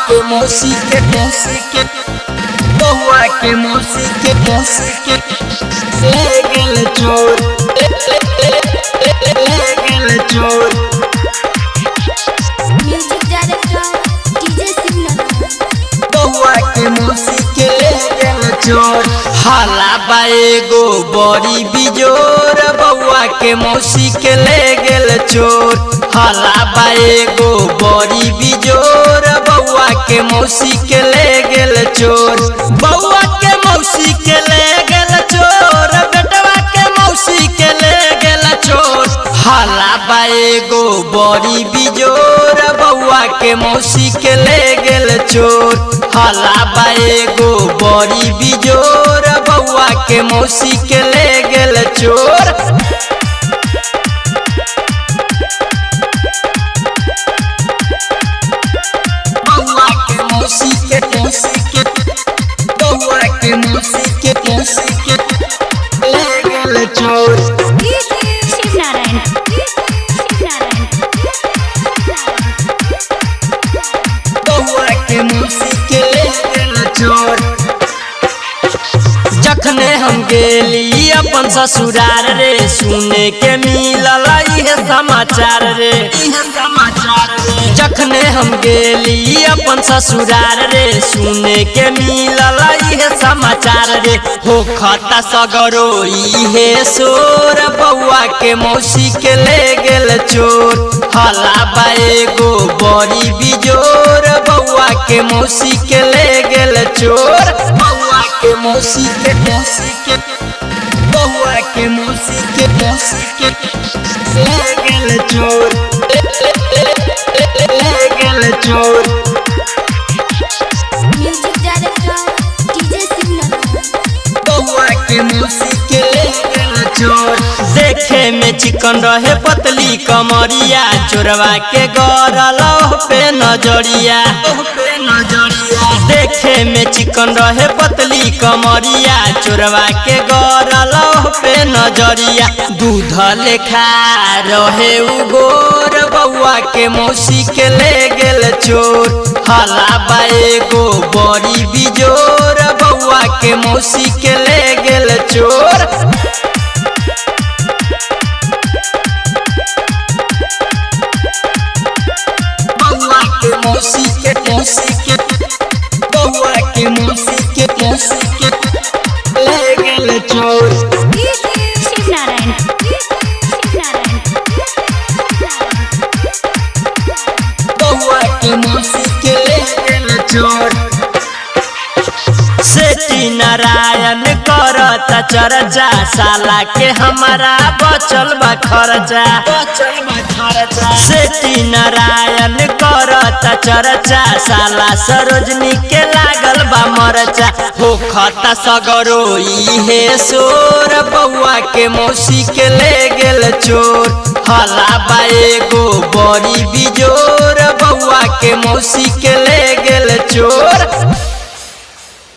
के मौसी के बउआ के मौसी के ले गेल चोर ले गेल चोर। Music director DJ signal. बउआ के मौसी के ले गेल चोर। हाला बाएगो बड़ी बिजोर बउआ के मौसी के ले गेल चोर। हाला बाएगो बड़ी बिजोर बउआ के मौसी के ले गेल चोर। बउआ के मौसी के ले गेल चोर बेटवा के मौसी के ले गेल चोर। हाला बाएगो बड़ी बिजोर बउआ के मौसी के ले गेल चोर। हाला बाएगो बड़ी बिजोर बउआ के मौसी के ले गेल चोर। बउआ के मौसी के बउआ के मौसी के ले गेल चोर। शिव नारायण बउआ के मौसी के ले गेल चोर। जखने हम गेली अपन ससुरार रे सुने के मिलल इहे समाचार रे जखने हम गेली अपन ससुरार रे सुने के मिलल इहे समाचार रे हो खता सगरो इहे सोर बउआ के मौसी के ले गेल चोर। हाला बाएगो बड़ी बिजोर बउआ के मौसी के ले गेल चोर। बउआ के मौसी के बउआ के मौसी के ले गेल चोर ले गेल चोर। Music director DJ signal. बउआ के मौसी के ले गेल चोर। देखे में चिकन रहे पतली कमरिया चोरवा के गरल पे नजरिया देखे में चिकन रहे पतली कमरिया चोरवा के गरल पे नजरिया दूध लेखा रहे उगोर बउआ के मौसी के ले गेल चोर। हाला बाएगो बड़ी बिजोर बउआ के मौसी के ले गेल चोर। बउआ के मौसी के बउआ के मौसी के ले गेल चोर। शिव नारायण बउआ के मौसी के ले गेल चोर। सेठी नारायण करता चर्चा साला के हमारा बचल बा खर्चा सेठी नारायण करता चर्चा साला सरोजनी के लागल बा मरचा हो खता सगरो इहे सोर बउआ के मौसी के ले गेल चोर। हाला बाएगो बड़ी बिजोर बउआ के मौसी के ले गेल चोर।